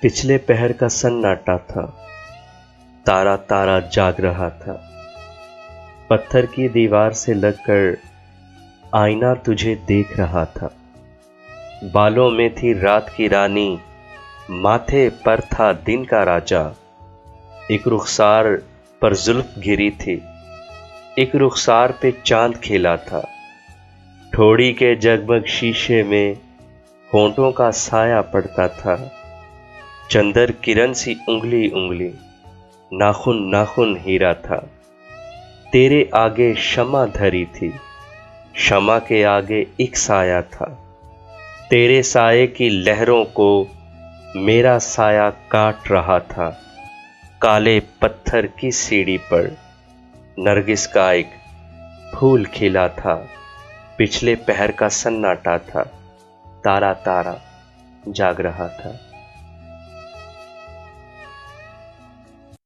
पिछले पहर का सन्नाटा था, तारा तारा जाग रहा था। पत्थर की दीवार से लगकर आईना तुझे देख रहा था। बालों में थी रात की रानी, माथे पर था दिन का राजा। एक रुखसार पर जुल्फ घिरी थी, एक रुखसार पे चांद खेला था। ठोड़ी के जगमग शीशे में होंठों का साया पड़ता था। चंदर किरण सी उंगली उंगली, नाखुन नाखुन हीरा था। तेरे आगे शमा धरी थी, शमा के आगे एक साया था। तेरे साये की लहरों को मेरा साया काट रहा था। काले पत्थर की सीढ़ी पर नरगिस का एक फूल खिला था। पिछले पहर का सन्नाटा था, तारा तारा जाग रहा था।